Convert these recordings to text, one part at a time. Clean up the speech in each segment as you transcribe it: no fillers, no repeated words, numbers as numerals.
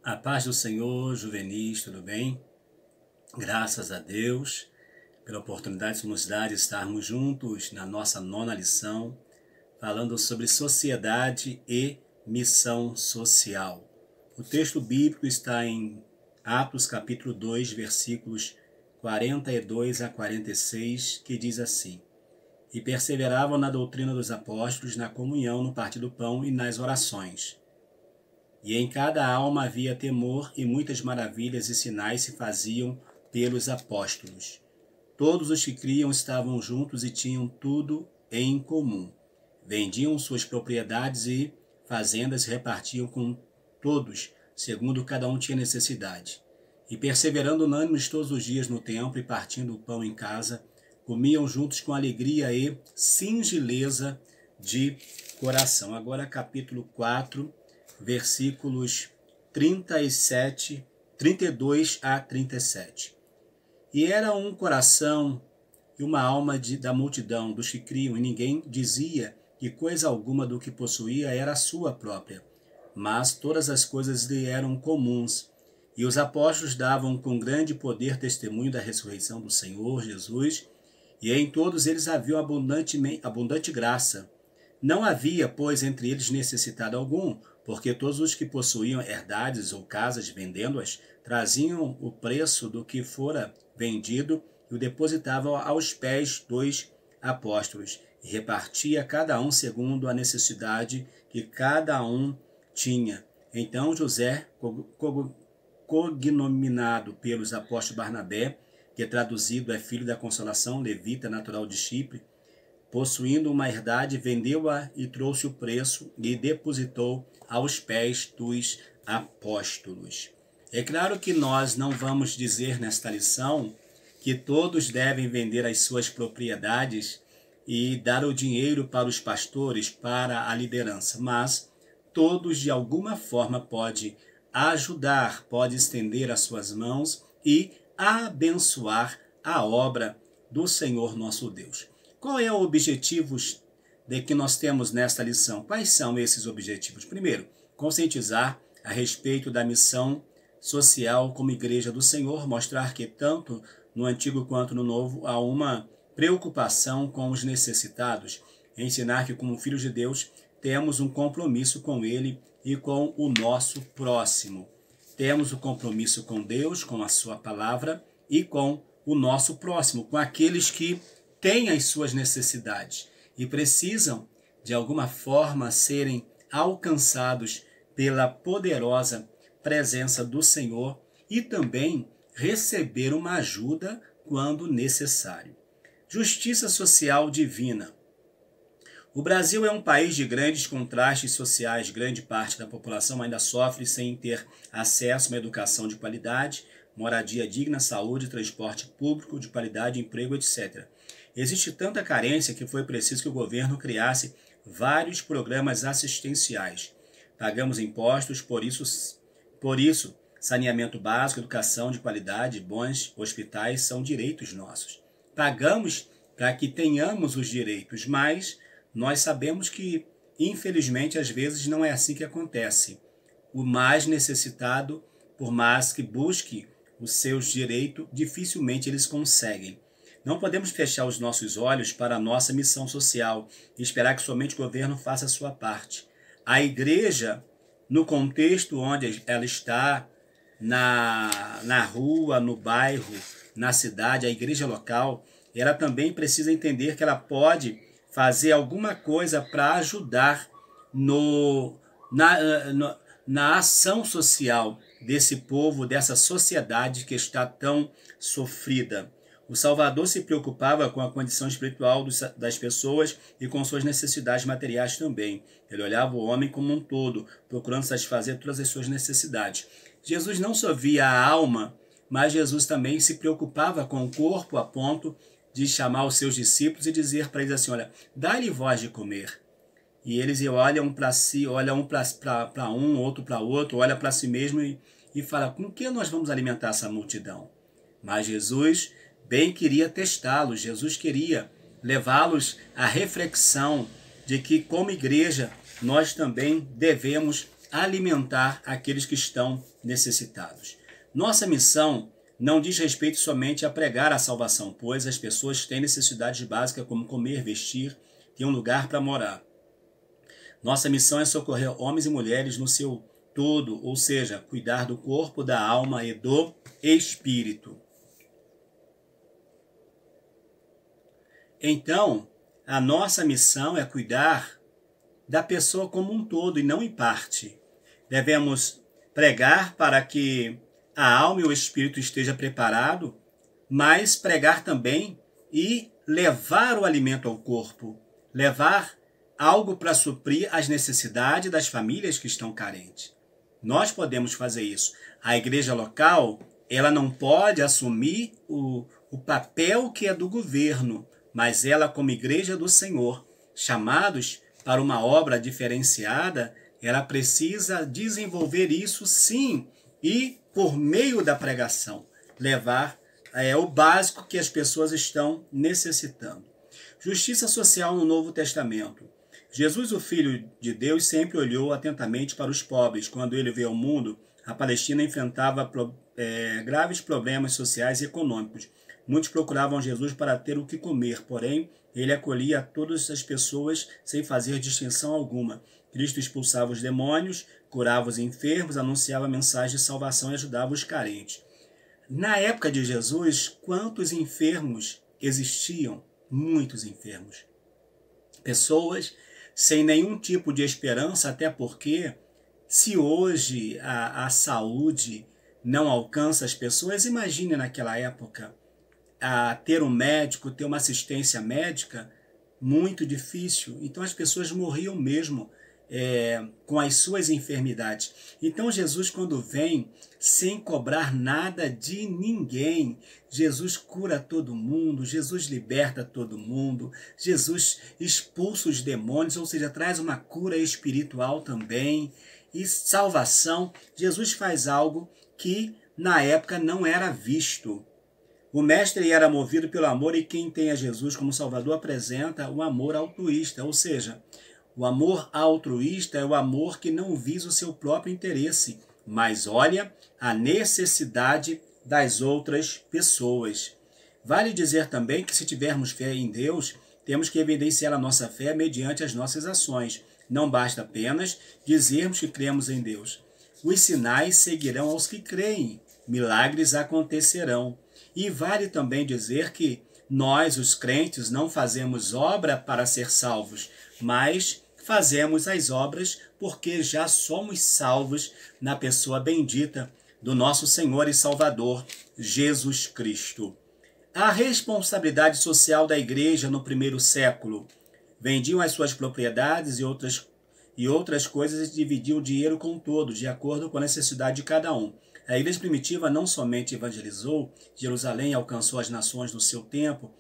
A paz do Senhor, Juvenis, tudo bem? Graças a Deus pela oportunidade de nos dar de estarmos juntos na nossa 9ª lição, falando sobre sociedade e missão social. O texto bíblico está em Atos capítulo 2, versículos 42 a 46, que diz assim: E perseveravam na doutrina dos apóstolos, na comunhão, no partir do pão e nas orações. E em cada alma havia temor, e muitas maravilhas e sinais se faziam pelos apóstolos. Todos os que criam estavam juntos e tinham tudo em comum. Vendiam suas propriedades e fazendas e repartiam com todos, segundo cada um tinha necessidade. E perseverando unânimes todos os dias no templo e partindo o pão em casa, comiam juntos com alegria e singeleza de coração. Agora capítulo 4, versículos 32 a 37. E era um coração e uma alma da multidão dos que criam, e ninguém dizia que coisa alguma do que possuía era sua própria, mas todas as coisas lhe eram comuns. E os apóstolos davam com grande poder testemunho da ressurreição do Senhor Jesus, e em todos eles havia abundante graça. Não havia, pois, entre eles necessitado algum, porque todos os que possuíam herdades ou casas, vendendo-as, traziam o preço do que fora vendido e o depositavam aos pés dos apóstolos, e repartia cada um segundo a necessidade que cada um tinha. Então José, cognominado pelos apóstolos Barnabé, que traduzido é filho da consolação, levita natural de Chipre, possuindo uma herdade, vendeu-a e trouxe o preço e depositou aos pés dos apóstolos. É claro que nós não vamos dizer nesta lição que todos devem vender as suas propriedades e dar o dinheiro para os pastores, para a liderança, mas todos de alguma forma podem ajudar, podem estender as suas mãos e abençoar a obra do Senhor nosso Deus. Qual é o objetivo que nós temos nesta lição? Quais são esses objetivos? Primeiro, conscientizar a respeito da missão social como Igreja do Senhor, mostrar que tanto no Antigo quanto no Novo há uma preocupação com os necessitados, ensinar que como filhos de Deus temos um compromisso com Ele e com o nosso próximo. Temos o compromisso com Deus, com a sua palavra e com o nosso próximo, com aqueles que têm as suas necessidades e precisam, de alguma forma, serem alcançados pela poderosa presença do Senhor e também receber uma ajuda quando necessário. Justiça social divina. O Brasil é um país de grandes contrastes sociais. Grande parte da população ainda sofre sem ter acesso a uma educação de qualidade, moradia digna, saúde, transporte público de qualidade, emprego, etc. Existe tanta carência que foi preciso que o governo criasse vários programas assistenciais. Pagamos impostos, por isso, saneamento básico, educação de qualidade, bons hospitais são direitos nossos. Pagamos para que tenhamos os direitos, mas nós sabemos que, infelizmente, às vezes não é assim que acontece. O mais necessitado, por mais que busque os seus direitos, dificilmente eles conseguem. Não podemos fechar os nossos olhos para a nossa missão social e esperar que somente o governo faça a sua parte. A igreja, no contexto onde ela está, na rua, no bairro, na cidade, a igreja local, ela também precisa entender que ela pode fazer alguma coisa para ajudar na ação social desse povo, dessa sociedade que está tão sofrida. O Salvador se preocupava com a condição espiritual das pessoas e com suas necessidades materiais também. Ele olhava o homem como um todo, procurando satisfazer todas as suas necessidades. Jesus não só via a alma, mas Jesus também se preocupava com o corpo a ponto de chamar os seus discípulos e dizer para eles assim: olha, dá-lhe voz de comer. E eles olham para si, olham um para um, outro para outro, olha para si mesmo e fala: com que nós vamos alimentar essa multidão? Mas Jesus bem queria testá-los, Jesus queria levá-los à reflexão de que, como igreja, nós também devemos alimentar aqueles que estão necessitados. Nossa missão não diz respeito somente a pregar a salvação, pois as pessoas têm necessidades básicas como comer, vestir, ter um lugar para morar. Nossa missão é socorrer homens e mulheres no seu todo, ou seja, cuidar do corpo, da alma e do espírito. Então, a nossa missão é cuidar da pessoa como um todo e não em parte. Devemos pregar para que a alma e o espírito estejam preparados, mas pregar também e levar o alimento ao corpo, levar algo para suprir as necessidades das famílias que estão carentes. Nós podemos fazer isso. A igreja local, ela não pode assumir o papel que é do governo, mas ela, como igreja do Senhor, chamados para uma obra diferenciada, ela precisa desenvolver isso sim, e por meio da pregação, levar o básico que as pessoas estão necessitando. Justiça social no Novo Testamento. Jesus, o Filho de Deus, sempre olhou atentamente para os pobres. Quando ele veio ao mundo, a Palestina enfrentava graves problemas sociais e econômicos. Muitos procuravam Jesus para ter o que comer, porém, ele acolhia todas as pessoas sem fazer distinção alguma. Cristo expulsava os demônios, curava os enfermos, anunciava a mensagem de salvação e ajudava os carentes. Na época de Jesus, quantos enfermos existiam? Muitos enfermos. Pessoas sem nenhum tipo de esperança, até porque se hoje a saúde não alcança as pessoas, imagine naquela época ter um médico, ter uma assistência médica, muito difícil. Então as pessoas morriam mesmo com as suas enfermidades. Então Jesus, quando vem, sem cobrar nada de ninguém, Jesus cura todo mundo, Jesus liberta todo mundo, Jesus expulsa os demônios, ou seja, traz uma cura espiritual também, e salvação. Jesus faz algo que na época não era visto. O mestre era movido pelo amor, e quem tem a Jesus como Salvador apresenta o amor altruísta, ou seja, o amor altruísta é o amor que não visa o seu próprio interesse, mas olha a necessidade das outras pessoas. Vale dizer também que se tivermos fé em Deus, temos que evidenciar a nossa fé mediante as nossas ações. Não basta apenas dizermos que cremos em Deus. Os sinais seguirão aos que creem, milagres acontecerão. E vale também dizer que nós, os crentes, não fazemos obra para ser salvos, mas fazemos as obras porque já somos salvos na pessoa bendita do nosso Senhor e Salvador, Jesus Cristo. A responsabilidade social da igreja no primeiro século. Vendiam as suas propriedades e outras coisas e dividiam o dinheiro com todos, de acordo com a necessidade de cada um. A igreja primitiva não somente evangelizou Jerusalém e alcançou as nações no seu tempo,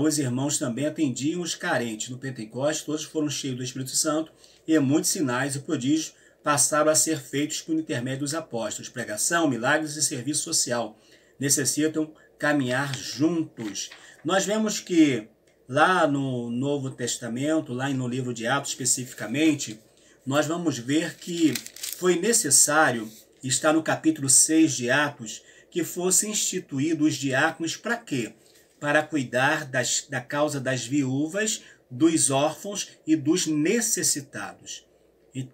os irmãos também atendiam os carentes. No Pentecostes, todos foram cheios do Espírito Santo e muitos sinais e prodígios passaram a ser feitos por intermédio dos apóstolos. Pregação, milagres e serviço social necessitam caminhar juntos. Nós vemos que lá no Novo Testamento, lá no livro de Atos especificamente, nós vamos ver que foi necessário, está no capítulo 6 de Atos, que fossem instituídos os diáconos para quê? Para cuidar da causa das viúvas, dos órfãos e dos necessitados.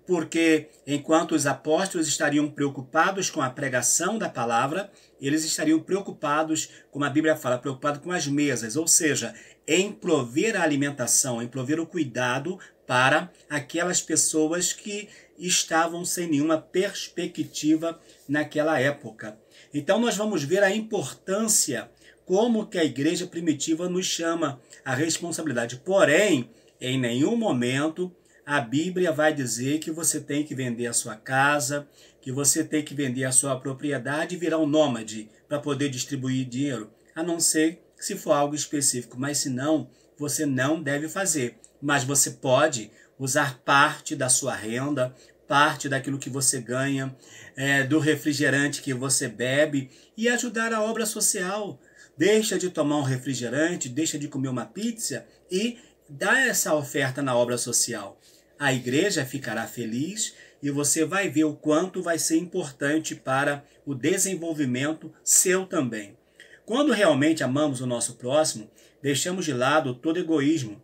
Porque enquanto os apóstolos estariam preocupados com a pregação da palavra, eles estariam preocupados, como a Bíblia fala, preocupados com as mesas, ou seja, em prover a alimentação, em prover o cuidado para aquelas pessoas que estavam sem nenhuma perspectiva naquela época. Então nós vamos ver a importância, como que a igreja primitiva nos chama a responsabilidade. Porém, em nenhum momento a Bíblia vai dizer que você tem que vender a sua casa, que você tem que vender a sua propriedade e virar um nômade para poder distribuir dinheiro, a não ser se for algo específico. Mas se não, você não deve fazer. Mas você pode usar parte da sua renda, parte daquilo que você ganha, do refrigerante que você bebe e ajudar a obra social. Deixa de tomar um refrigerante, deixa de comer uma pizza e dá essa oferta na obra social. A igreja ficará feliz e você vai ver o quanto vai ser importante para o desenvolvimento seu também. Quando realmente amamos o nosso próximo, deixamos de lado todo egoísmo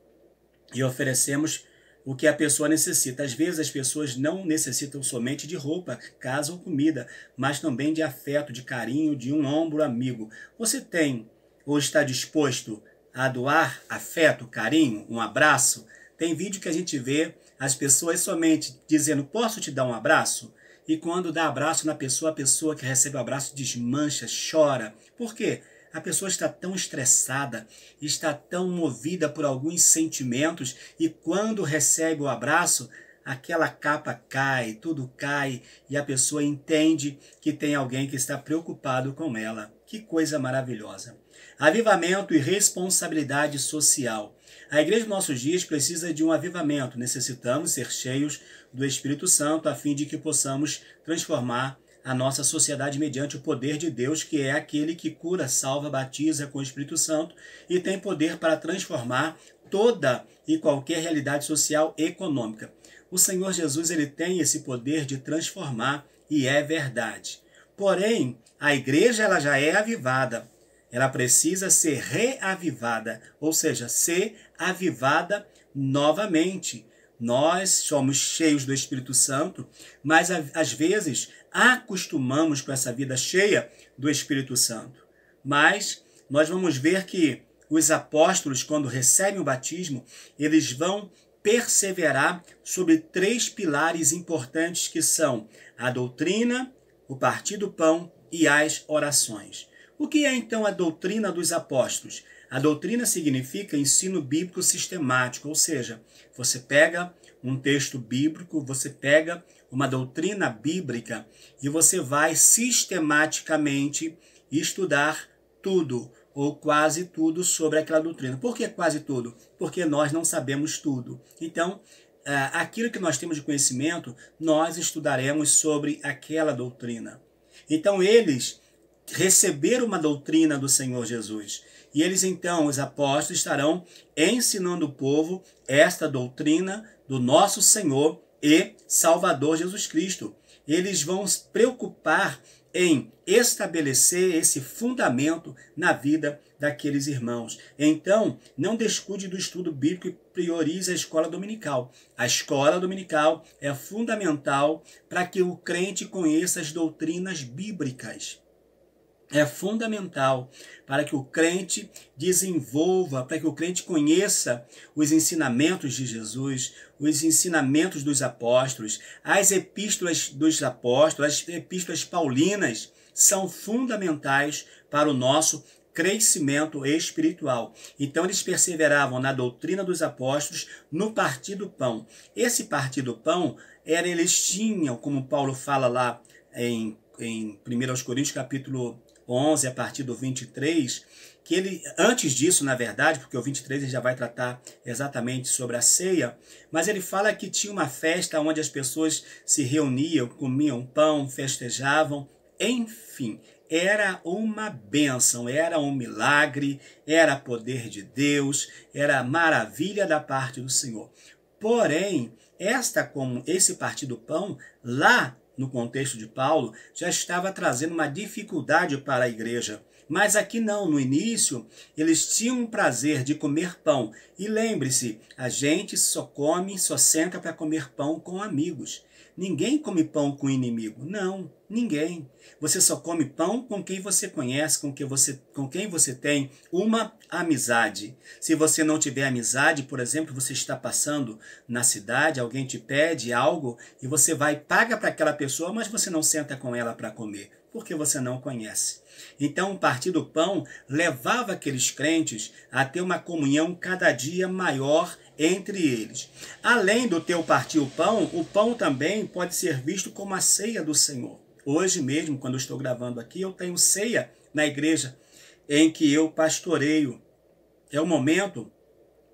e oferecemos o que a pessoa necessita. Às vezes as pessoas não necessitam somente de roupa, casa ou comida, mas também de afeto, de carinho, de um ombro amigo. Você tem ou está disposto a doar afeto, carinho, um abraço? Tem vídeo que a gente vê as pessoas somente dizendo, posso te dar um abraço? E quando dá abraço na pessoa, a pessoa que recebe o abraço desmancha, chora. Por quê? A pessoa está tão estressada, está tão movida por alguns sentimentos e quando recebe o abraço, aquela capa cai, tudo cai e a pessoa entende que tem alguém que está preocupado com ela. Que coisa maravilhosa. Avivamento e responsabilidade social. A igreja dos nossos dias precisa de um avivamento. Necessitamos ser cheios do Espírito Santo a fim de que possamos transformar a nossa sociedade mediante o poder de Deus, que é aquele que cura, salva, batiza com o Espírito Santo e tem poder para transformar toda e qualquer realidade social e econômica. O Senhor Jesus ele tem esse poder de transformar e é verdade. Porém, a igreja ela já é avivada. Ela precisa ser reavivada, ou seja, ser avivada novamente. Nós somos cheios do Espírito Santo, mas às vezes acostumamos com essa vida cheia do Espírito Santo. Mas nós vamos ver que os apóstolos, quando recebem o batismo, eles vão perseverar sobre 3 pilares importantes que são a doutrina, o partir do pão e as orações. O que é então a doutrina dos apóstolos? A doutrina significa ensino bíblico sistemático, ou seja, você pega um texto bíblico, você pega uma doutrina bíblica e você vai sistematicamente estudar tudo ou quase tudo sobre aquela doutrina. Por que quase tudo? Porque nós não sabemos tudo. Então, aquilo que nós temos de conhecimento, nós estudaremos sobre aquela doutrina. Então, eles receberam uma doutrina do Senhor Jesus. E eles então, os apóstolos, estarão ensinando o povo esta doutrina do nosso Senhor e Salvador Jesus Cristo. Eles vão se preocupar em estabelecer esse fundamento na vida daqueles irmãos. Então, não descuide do estudo bíblico e priorize a escola dominical. A escola dominical é fundamental para que o crente conheça as doutrinas bíblicas. É fundamental para que o crente desenvolva, para que o crente conheça os ensinamentos de Jesus, os ensinamentos dos apóstolos. As epístolas dos apóstolos, as epístolas paulinas, são fundamentais para o nosso crescimento espiritual. Então eles perseveravam na doutrina dos apóstolos, no partir do pão. Esse partir do pão, eles tinham, como Paulo fala lá em 1 Coríntios capítulo 11, a partir do 23, que ele, antes disso, na verdade, porque o 23 ele já vai tratar exatamente sobre a ceia, mas ele fala que tinha uma festa onde as pessoas se reuniam, comiam pão, festejavam, enfim, era uma bênção, era um milagre, era poder de Deus, era maravilha da parte do Senhor. Porém, esse partir do pão, lá no contexto de Paulo, já estava trazendo uma dificuldade para a igreja. Mas aqui não, no início, eles tinham o prazer de comer pão. E lembre-se, a gente só senta para comer pão com amigos. Ninguém come pão com inimigo. Não, ninguém. Você só come pão com quem você conhece, com quem você tem uma amizade. Se você não tiver amizade, por exemplo, você está passando na cidade, alguém te pede algo e você paga para aquela pessoa, mas você não senta com ela para comer, porque você não conhece. Então, o partir do pão levava aqueles crentes a ter uma comunhão cada dia maior entre eles. Além do teu partir o pão também pode ser visto como a ceia do Senhor. Hoje mesmo, quando eu estou gravando aqui, eu tenho ceia na igreja em que eu pastoreio. É o momento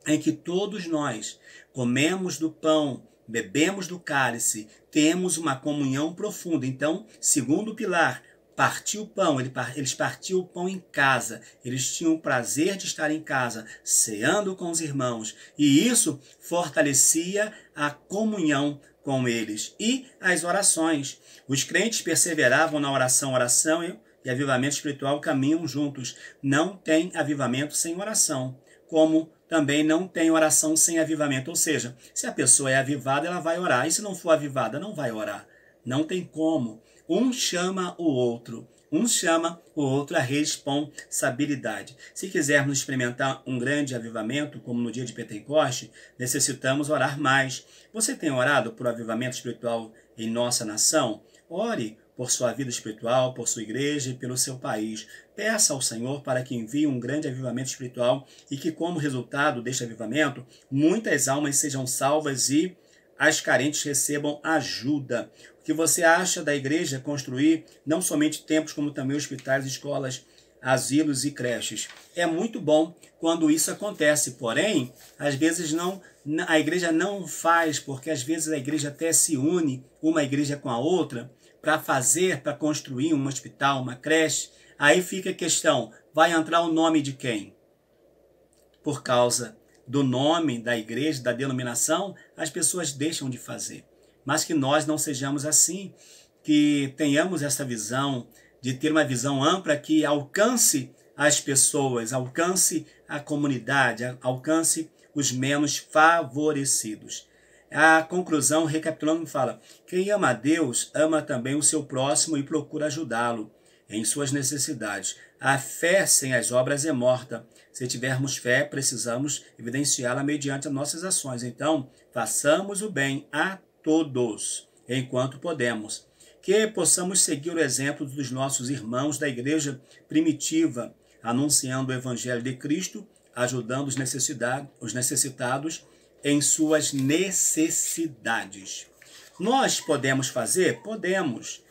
em que todos nós comemos do pão, bebemos do cálice, temos uma comunhão profunda. Então, segundo pilar, partir o pão, eles partiam o pão em casa, eles tinham o prazer de estar em casa, ceando com os irmãos, e isso fortalecia a comunhão com eles. E as orações. Os crentes perseveravam na oração e avivamento espiritual caminham juntos. Não tem avivamento sem oração, como também não tem oração sem avivamento. Ou seja, se a pessoa é avivada, ela vai orar. E se não for avivada, não vai orar. Não tem como. Um chama o outro. Um chama o outro à responsabilidade. Se quisermos experimentar um grande avivamento, como no dia de Pentecoste, necessitamos orar mais. Você tem orado por avivamento espiritual em nossa nação? Ore por sua vida espiritual, por sua igreja e pelo seu país. Peça ao Senhor para que envie um grande avivamento espiritual e que, como resultado deste avivamento, muitas almas sejam salvas e as carentes recebam ajuda. O que você acha da igreja construir não somente templos, como também hospitais, escolas, asilos e creches? É muito bom quando isso acontece, porém, às vezes a igreja não faz, porque às vezes a igreja até se une, uma igreja com a outra, para construir um hospital, uma creche. Aí fica a questão, vai entrar o nome de quem? Por causa do nome da igreja, da denominação, as pessoas deixam de fazer. Mas que nós não sejamos assim, que tenhamos essa visão, de ter uma visão ampla que alcance as pessoas, alcance a comunidade, alcance os menos favorecidos. A conclusão, recapitulando, fala: quem ama a Deus, ama também o seu próximo e procura ajudá-lo em suas necessidades. A fé sem as obras é morta. Se tivermos fé, precisamos evidenciá-la mediante as nossas ações. Então, façamos o bem a todos, enquanto podemos. Que possamos seguir o exemplo dos nossos irmãos da igreja primitiva, anunciando o evangelho de Cristo, ajudando os necessitados em suas necessidades. Nós podemos fazer? Podemos.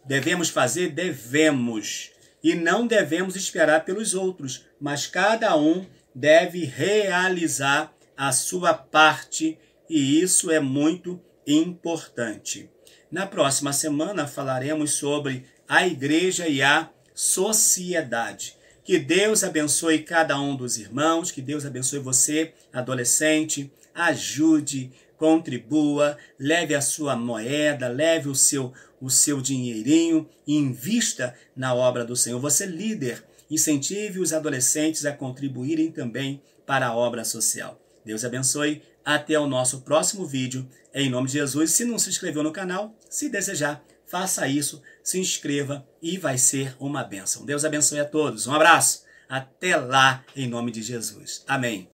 Devemos fazer? Devemos. E não devemos esperar pelos outros, mas cada um deve realizar a sua parte, e isso é muito importante. Na próxima semana falaremos sobre a igreja e a sociedade. Que Deus abençoe cada um dos irmãos, que Deus abençoe você, adolescente. Ajude, contribua, leve a sua moeda, leve o seu dinheirinho e invista na obra do Senhor. Você, líder, incentive os adolescentes a contribuírem também para a obra social. Deus abençoe. Até o nosso próximo vídeo. Em nome de Jesus. Se não se inscreveu no canal, se desejar, faça isso, se inscreva e vai ser uma bênção. Deus abençoe a todos. Um abraço. Até lá, em nome de Jesus. Amém.